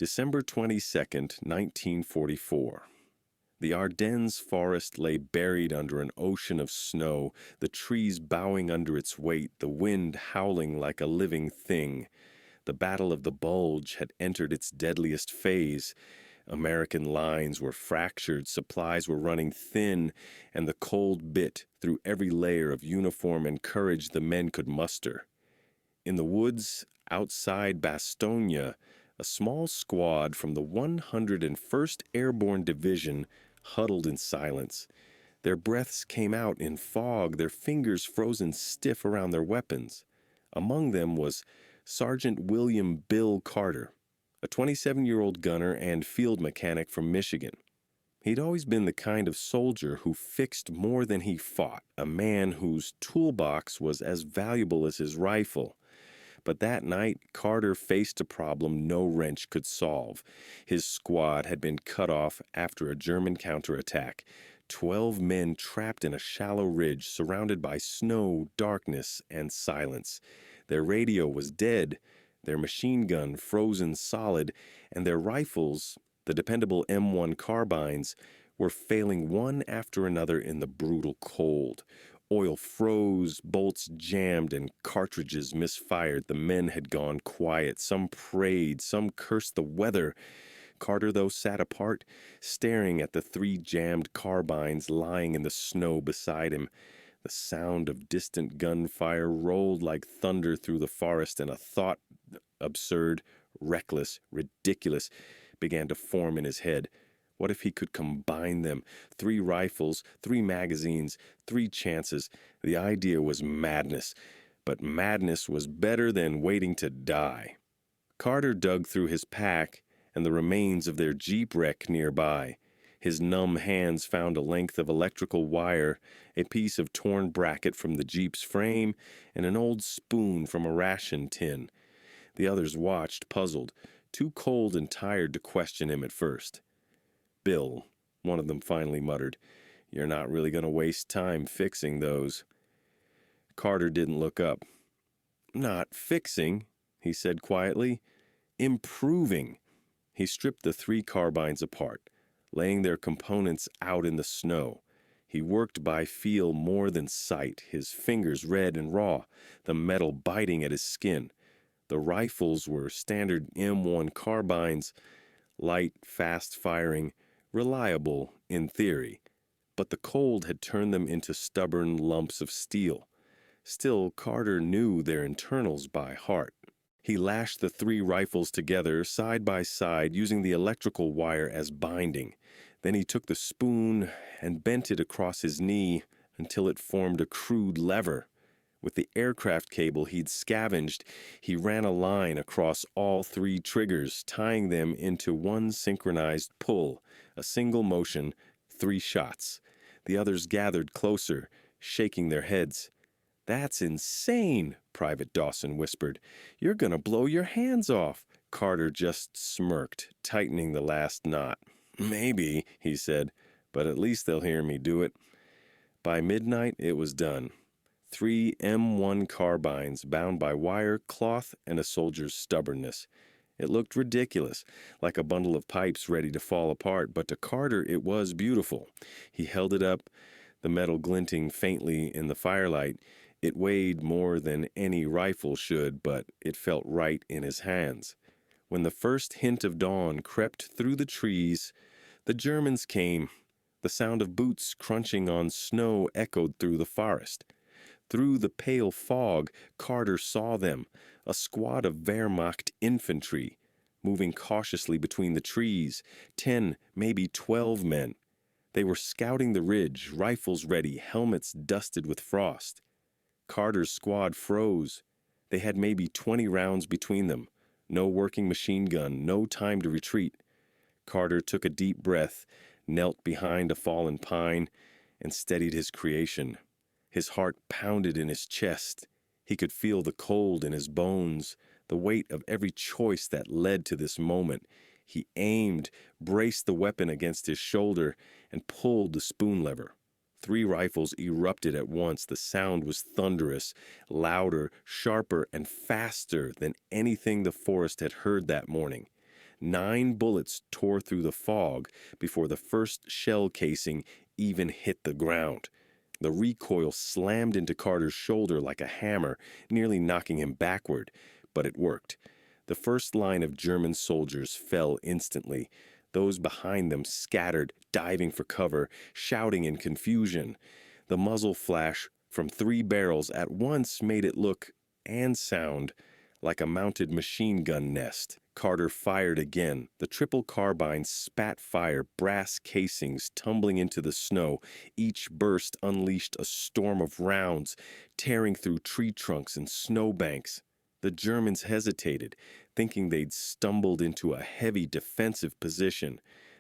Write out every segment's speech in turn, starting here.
December 22nd, 1944. The Ardennes forest lay buried under an ocean of snow, the trees bowing under its weight, the wind howling like a living thing. The Battle of the Bulge had entered its deadliest phase. American lines were fractured, supplies were running thin, and the cold bit through every layer of uniform and courage the men could muster. In the woods outside Bastogne, a small squad from the 101st Airborne Division huddled in silence. Their breaths came out in fog, their fingers frozen stiff around their weapons. Among them was Sergeant William Bill Carter, a 27-year-old gunner and field mechanic from Michigan. He'd always been the kind of soldier who fixed more than he fought, a man whose toolbox was as valuable as his rifle. But that night, Carter faced a problem no wrench could solve. His squad had been cut off after a German counterattack. 12 men trapped in a shallow ridge surrounded by snow, darkness, and silence. Their radio was dead, their machine gun frozen solid, and their rifles, the dependable M1 Carbines, were failing one after another in the brutal cold. Oil froze, bolts jammed, and cartridges misfired. The men had gone quiet. Some prayed, some cursed the weather. Carter, though, sat apart, staring at the 3 jammed carbines lying in the snow beside him. The sound of distant gunfire rolled like thunder through the forest, and a thought, absurd, reckless, ridiculous, began to form in his head. What if he could combine them? 3 rifles, 3 magazines, 3 chances. The idea was madness, but madness was better than waiting to die. Carter dug through his pack and the remains of their Jeep wreck nearby. His numb hands found a length of electrical wire, a piece of torn bracket from the Jeep's frame, and an old spoon from a ration tin. The others watched, puzzled, too cold and tired to question him at first. "Bill," one of them finally muttered, "you're not really going to waste time fixing those." Carter didn't look up. "Not fixing," he said quietly. "Improving." He stripped the 3 carbines apart, laying their components out in the snow. He worked by feel more than sight, his fingers red and raw, the metal biting at his skin. The rifles were standard M1 carbines, light, fast-firing, reliable in theory, but the cold had turned them into stubborn lumps of steel. Still, Carter knew their internals by heart. He lashed the 3 rifles together side by side using the electrical wire as binding. Then he took the spoon and bent it across his knee until it formed a crude lever. With the aircraft cable he'd scavenged, he ran a line across all 3 triggers, tying them into one synchronized pull. A single motion, 3 shots. The others gathered closer, shaking their heads. "That's insane," Private Dawson whispered. "You're gonna blow your hands off." Carter just smirked, tightening the last knot. "Maybe," he said, "but at least they'll hear me do it." By midnight, it was done. 3 M1 carbines bound by wire, cloth, and a soldier's stubbornness. It looked ridiculous, like a bundle of pipes ready to fall apart, but to Carter it was beautiful. He held it up, the metal glinting faintly in the firelight. It weighed more than any rifle should, but it felt right in his hands. When the first hint of dawn crept through the trees, the Germans came. The sound of boots crunching on snow echoed through the forest. Through the pale fog, Carter saw them, a squad of Wehrmacht infantry, moving cautiously between the trees, 10, maybe 12 men. They were scouting the ridge, rifles ready, helmets dusted with frost. Carter's squad froze. They had maybe 20 rounds between them. No working machine gun, no time to retreat. Carter took a deep breath, knelt behind a fallen pine, and steadied his creation. His heart pounded in his chest. He could feel the cold in his bones, the weight of every choice that led to this moment. He aimed, braced the weapon against his shoulder, and pulled the spoon lever. 3 rifles erupted at once. The sound was thunderous, louder, sharper, and faster than anything the forest had heard that morning. 9 bullets tore through the fog before the first shell casing even hit the ground. The recoil slammed into Carter's shoulder like a hammer, nearly knocking him backward, but it worked. The first line of German soldiers fell instantly. Those behind them scattered, diving for cover, shouting in confusion. The muzzle flash from 3 barrels at once made it look and sound like a mounted machine gun nest. Carter fired again. The triple carbine spat fire, brass casings tumbling into the snow. Each burst unleashed a storm of rounds, tearing through tree trunks and snowbanks. The Germans hesitated, thinking they'd stumbled into a heavy defensive position.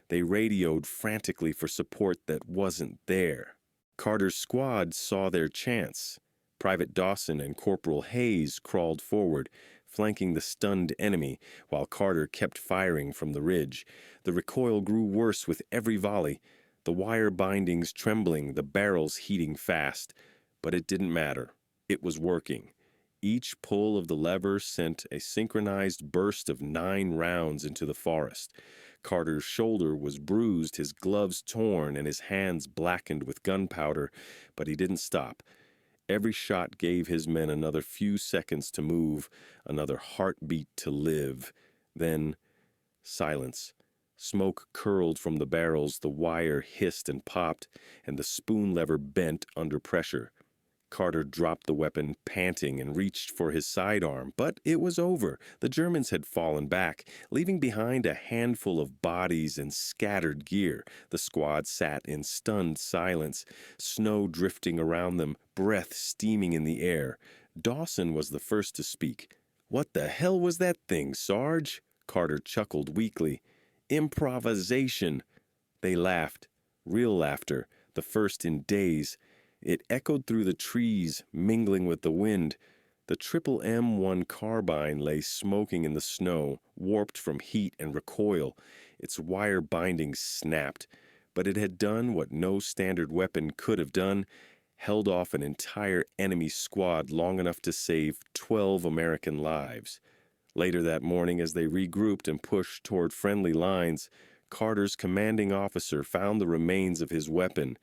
They radioed frantically for support that wasn't there. Carter's squad saw their chance. Private Dawson and Corporal Hayes crawled forward, flanking the stunned enemy, while Carter kept firing from the ridge. The recoil grew worse with every volley, the wire bindings trembling, the barrels heating fast. But it didn't matter. It was working. Each pull of the lever sent a synchronized burst of 9 rounds into the forest. Carter's shoulder was bruised, his gloves torn, and his hands blackened with gunpowder, but he didn't stop. Every shot gave his men another few seconds to move, another heartbeat to live. Then, silence. Smoke curled from the barrels, the wire hissed and popped, and the spoon lever bent under pressure. Carter dropped the weapon, panting, and reached for his sidearm, but it was over. The Germans had fallen back, leaving behind a handful of bodies and scattered gear. The squad sat in stunned silence, snow drifting around them, breath steaming in the air. Dawson was the first to speak. "What the hell was that thing, Sarge?" Carter chuckled weakly. "Improvisation." They laughed, real laughter, the first in days. It echoed through the trees, mingling with the wind. The triple M1 Carbine lay smoking in the snow, warped from heat and recoil. Its wire bindings snapped, but it had done what no standard weapon could have done, held off an entire enemy squad long enough to save 12 American lives. Later that morning, as they regrouped and pushed toward friendly lines, Carter's commanding officer found the remains of his weapon.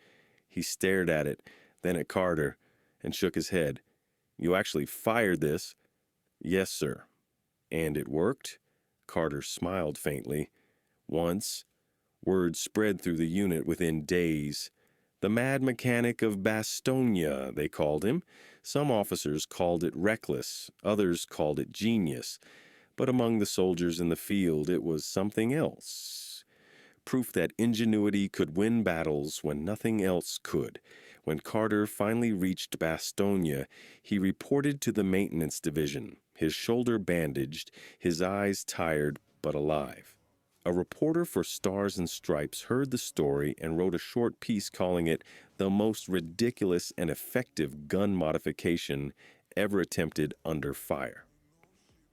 He stared at it, then at Carter, and shook his head. "You actually fired this?" "Yes, sir." "And it worked?" Carter smiled faintly. "Once." Word spread through the unit within days. "The mad mechanic of Bastogne," they called him. Some officers called it reckless, others called it genius. But among the soldiers in the field, it was something else. Proof that ingenuity could win battles when nothing else could. When Carter finally reached Bastogne, he reported to the maintenance division, his shoulder bandaged, his eyes tired but alive. A reporter for Stars and Stripes heard the story and wrote a short piece calling it the most ridiculous and effective gun modification ever attempted under fire.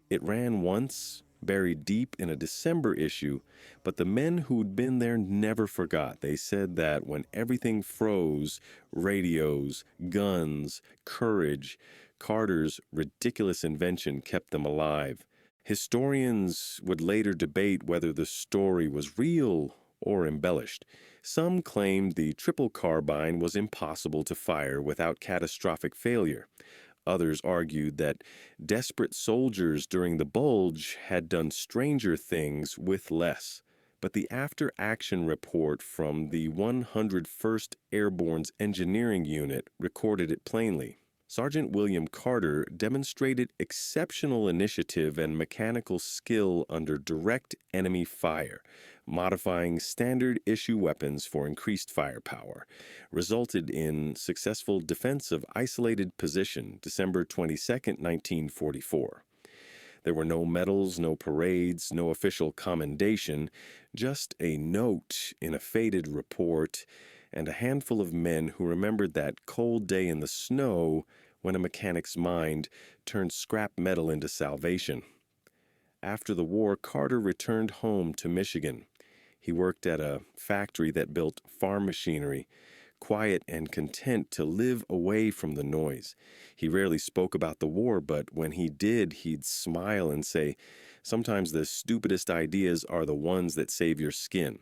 It ran once, buried deep in a December issue, but the men who'd been there never forgot. They said that when everything froze, radios, guns, courage, Carter's ridiculous invention kept them alive. Historians would later debate whether the story was real or embellished. Some claimed the triple carbine was impossible to fire without catastrophic failure. Others argued that desperate soldiers during the Bulge had done stranger things with less. But the after-action report from the 101st Airborne's engineering unit recorded it plainly. Sergeant William Carter demonstrated exceptional initiative and mechanical skill under direct enemy fire, modifying standard issue weapons for increased firepower, resulted in successful defense of isolated position, December 22, 1944. There were no medals, no parades, no official commendation, just a note in a faded report and a handful of men who remembered that cold day in the snow when a mechanic's mind turned scrap metal into salvation. After the war, Carter returned home to Michigan. He worked at a factory that built farm machinery, quiet and content to live away from the noise. He rarely spoke about the war, but when he did, he'd smile and say, Sometimes the stupidest ideas are the ones that save your skin.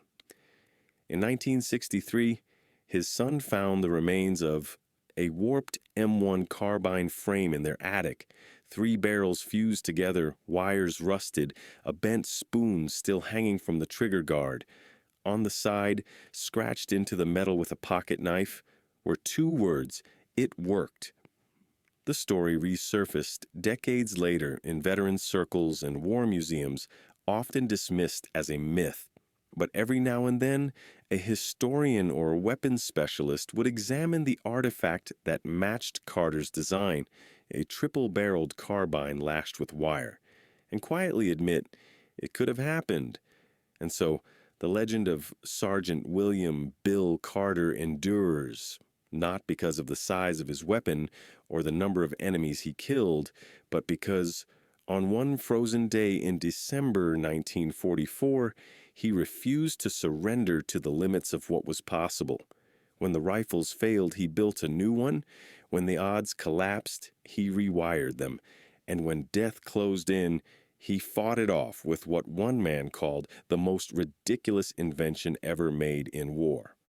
In 1963, his son found the remains of a warped M1 Carbine frame in their attic, 3 barrels fused together, wires rusted, a bent spoon still hanging from the trigger guard. On the side, scratched into the metal with a pocket knife, were 2 words: "It worked." The story resurfaced decades later in veteran circles and war museums, often dismissed as a myth. But every now and then, a historian or weapons specialist would examine the artifact that matched Carter's design, a triple-barreled carbine lashed with wire, and quietly admit it could have happened. And so, the legend of Sergeant William Bill Carter endures, not because of the size of his weapon or the number of enemies he killed, but because on one frozen day in December 1944, he refused to surrender to the limits of what was possible. When the rifles failed, he built a new one. When the odds collapsed, he rewired them. And when death closed in, he fought it off with what one man called the most ridiculous invention ever made in war.